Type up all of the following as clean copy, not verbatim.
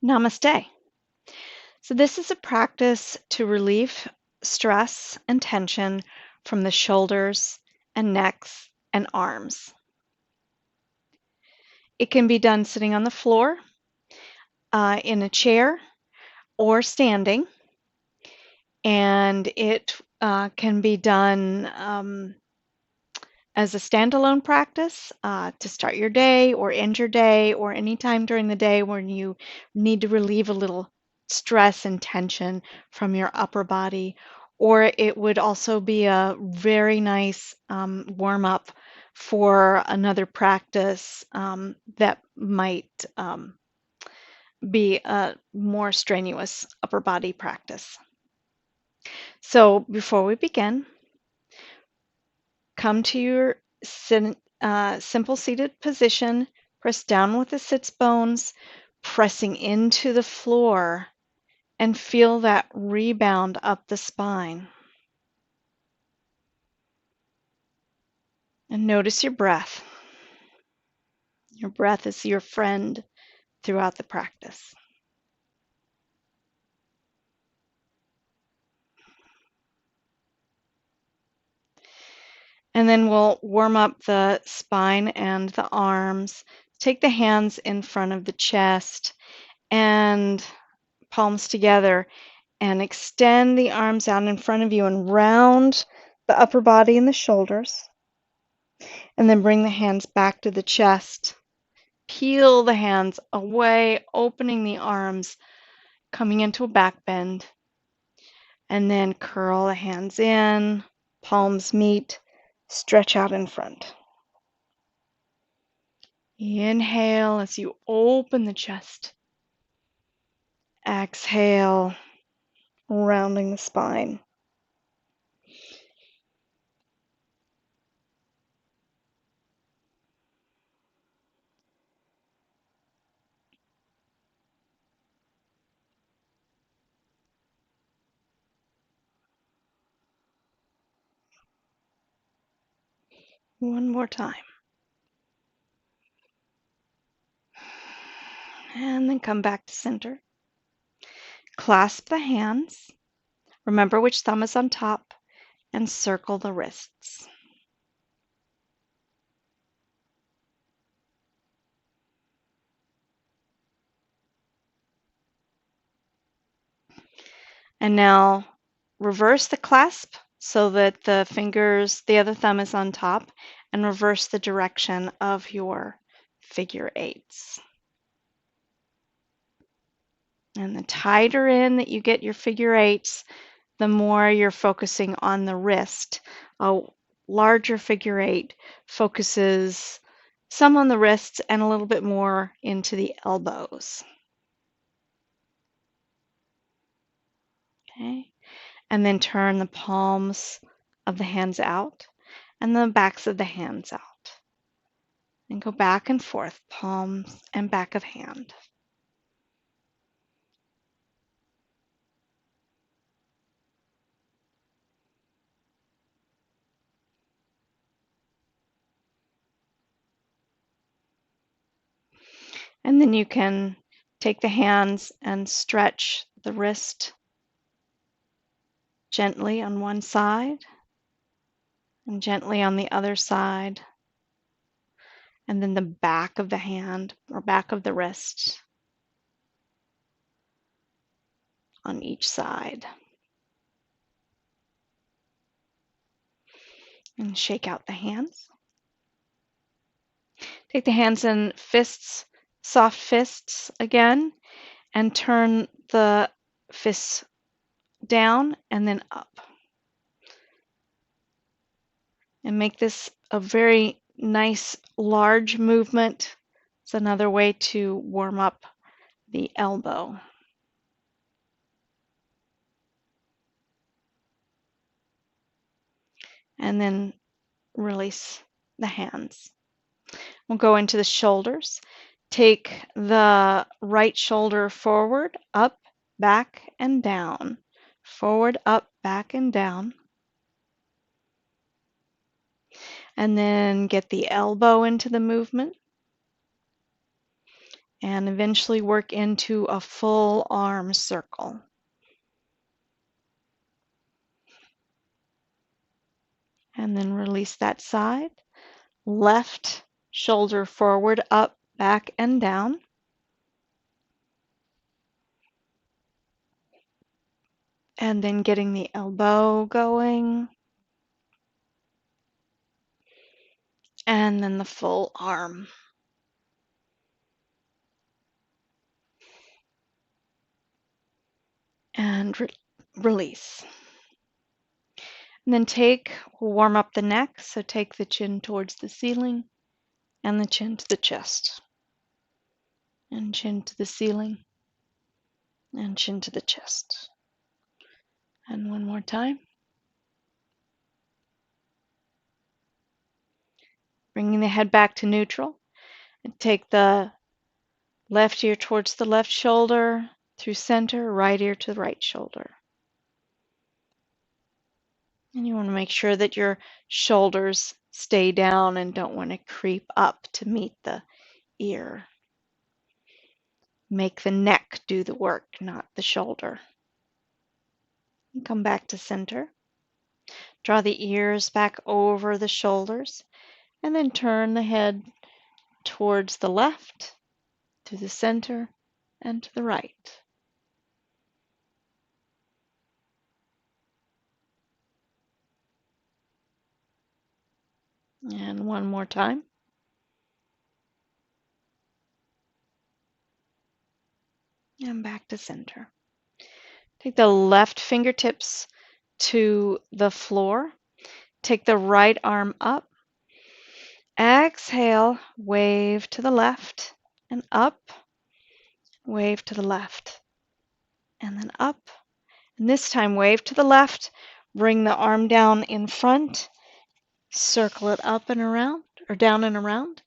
Namaste. So, this is a practice to relieve stress and tension from the shoulders and necks and arms. It can be done sitting on the floor, in a chair, or standing, and it can be done as a standalone practice to start your day or end your day or any time during the day when you need to relieve a little stress and tension from your upper body. Or it would also be a very nice warm up for another practice that might be a more strenuous upper body practice. So before we begin, come to your simple seated position, press down with the sits bones, pressing into the floor, and feel that rebound up the spine. And notice your breath. Your breath is your friend throughout the practice. And then we'll warm up the spine and the arms. Take the hands in front of the chest and palms together, and extend the arms out in front of you and round the upper body and the shoulders. And then bring the hands back to the chest. Peel the hands away, opening the arms, coming into a back bend. And then curl the hands in, palms meet, stretch out in front. Inhale as you open the chest. Exhale, rounding the spine. One more time. And then come back to center. Clasp the hands. Remember which thumb is on top, and circle the wrists. And now reverse the clasp so that the other thumb is on top, and reverse the direction of your figure eights. And the tighter in that you get your figure eights, the more you're focusing on the wrist. A larger figure eight focuses some on the wrists and a little bit more into the elbows. Okay, and then turn the palms of the hands out and the backs of the hands out. And go back and forth, palms and back of hand. And then you can take the hands and stretch the wrist gently on one side and gently on the other side. And then the back of the hand or back of the wrist on each side. And shake out the hands. Take the hands in fists, soft fists again, and turn the fists down and then up. And make this a very nice large movement. It's another way to warm up the elbow. And then release the hands. We'll go into the shoulders. Take the right shoulder forward, up, back, and down. Forward, up, back, and down. And then get the elbow into the movement. and eventually work into a full arm circle. And then release that side. Left shoulder forward, up, back, and down. And then getting the elbow going. And then the full arm. And release. And then warm up the neck. So take the chin towards the ceiling and the chin to the chest. And chin to the ceiling and chin to the chest. And one more time. Bringing the head back to neutral. And take the left ear towards the left shoulder, through center, right ear to the right shoulder. And you want to make sure that your shoulders stay down and don't want to creep up to meet the ear. Make the neck do the work, not the shoulder. And come back to center. Draw the ears back over the shoulders, and then turn the head towards the left, to the center, and to the right. And one more time. And back to center. Take the left fingertips to the floor. Take the right arm up. Exhale, wave to the left and up. Wave to the left and then up. And this time, wave to the left. Bring the arm down in front. Circle it up and around, or down and around.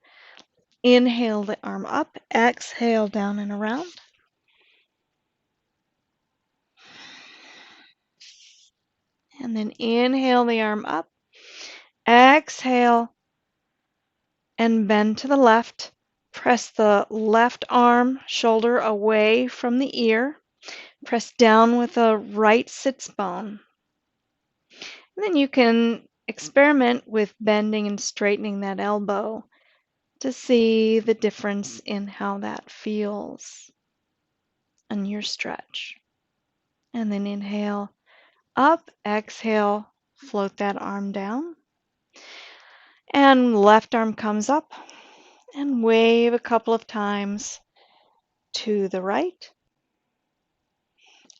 Inhale the arm up. Exhale, down and around. And then inhale the arm up. Exhale and bend to the left. Press the left arm, shoulder away from the ear. Press down with the right sits bone. And then you can experiment with bending and straightening that elbow to see the difference in how that feels on your stretch. And then inhale up, exhale, float that arm down. And left arm comes up and wave a couple of times to the right.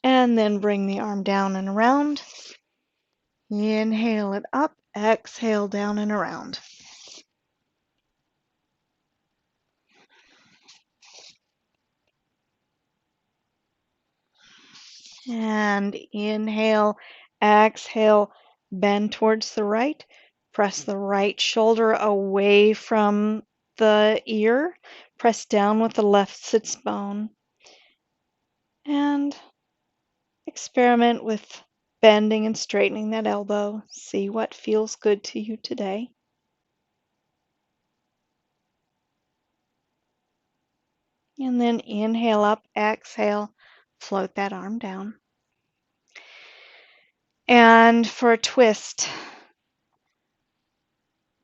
And then bring the arm down and around. Inhale it up, exhale down and around. And inhale, exhale, bend towards the right. Press the right shoulder away from the ear. Press down with the left sits bone. And experiment with bending and straightening that elbow. See what feels good to you today. And then inhale up, exhale, float that arm down. And for a twist,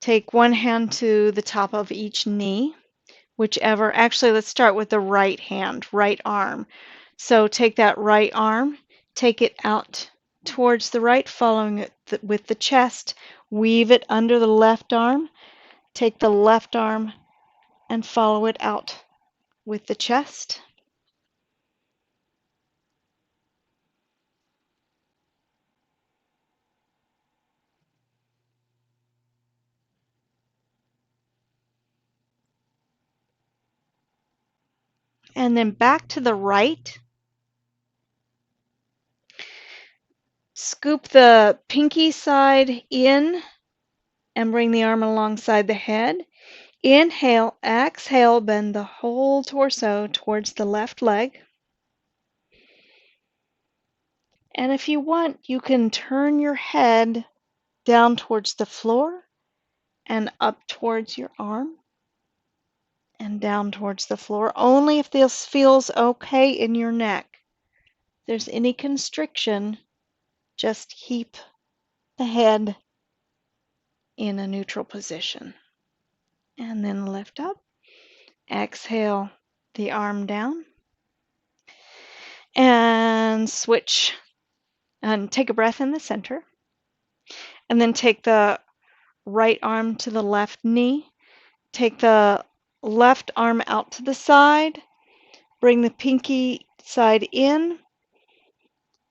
take one hand to the top of each knee, whichever. Actually, let's start with the right hand, right arm. So take that right arm, take it out towards the right, following it with the chest. Weave it under the left arm. Take the left arm and follow it out with the chest. And then back to the right. Scoop the pinky side in and bring the arm alongside the head. Inhale, exhale, bend the whole torso towards the left leg. And if you want, you can turn your head down towards the floor and up towards your arm. and down towards the floor. Only if this feels okay in your neck. If there's any constriction, just keep the head in a neutral position. And then lift up. Exhale the arm down. And switch and take a breath in the center. And then take the right arm to the left knee. Take the left arm out to the side. Bring the pinky side in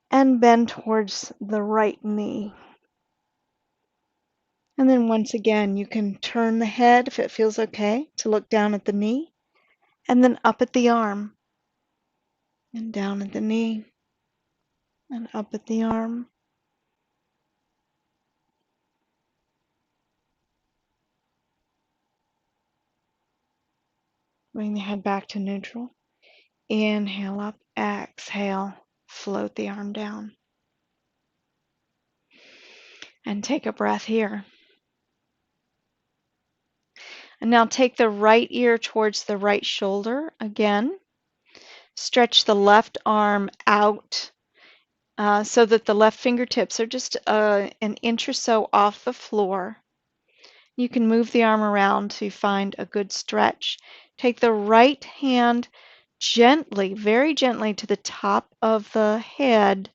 and bend towards the right knee. And then once again, you can turn the head if it feels okay to look down at the knee, and then up at the arm, and down at the knee, and up at the arm. Bring the head back to neutral. Inhale up, exhale, float the arm down. And take a breath here. And now take the right ear towards the right shoulder again. Stretch the left arm out so that the left fingertips are just an inch or so off the floor. You can move the arm around to find a good stretch. Take the right hand gently, very gently to the top of the head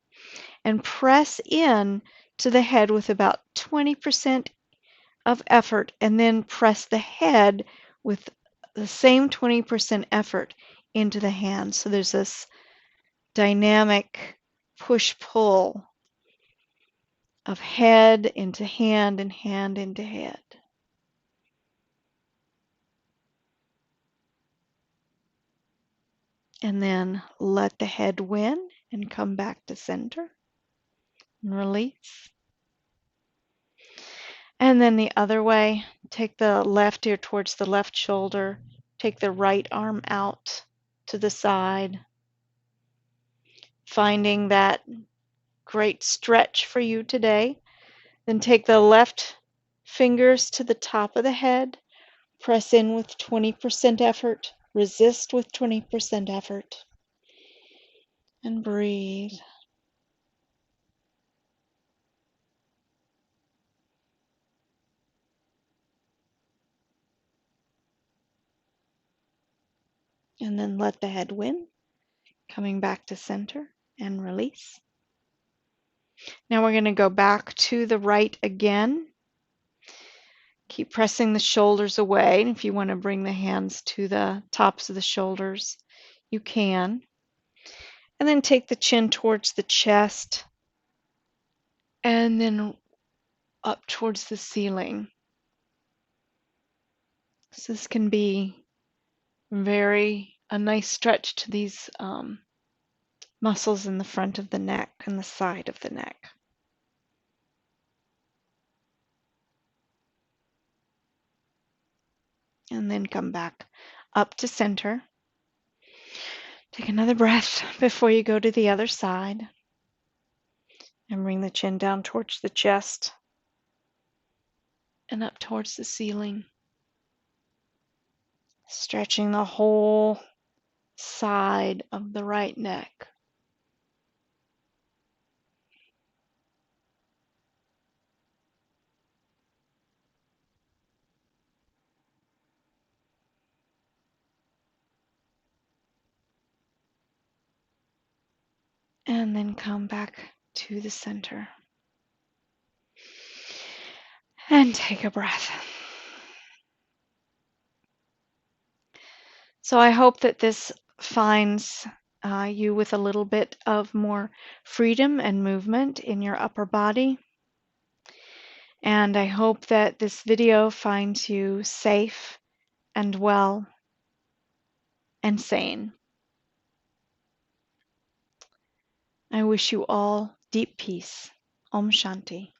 and press in to the head with about 20% of effort, and then press the head with the same 20% effort into the hand. So there's this dynamic push-pull of head into hand and hand into head. And then let the head win and come back to center and release. And then the other way, take the left ear towards the left shoulder, take the right arm out to the side, finding that great stretch for you today. Then take the left fingers to the top of the head, press in with 20% effort, resist with 20% effort, and breathe. And then let the head win, coming back to center and release. Now we're going to go back to the right again. Keep pressing the shoulders away. And if you want to bring the hands to the tops of the shoulders, you can. And then take the chin towards the chest and then up towards the ceiling. So this can be a nice stretch to these muscles in the front of the neck and the side of the neck. And then come back up to center. Take another breath before you go to the other side. And bring the chin down towards the chest and up towards the ceiling. Stretching the whole side of the right neck. And then come back to the center. And take a breath. So I hope that this finds you with a little bit of more freedom and movement in your upper body. And I hope that this video finds you safe and well and sane. I wish you all deep peace. Om Shanti.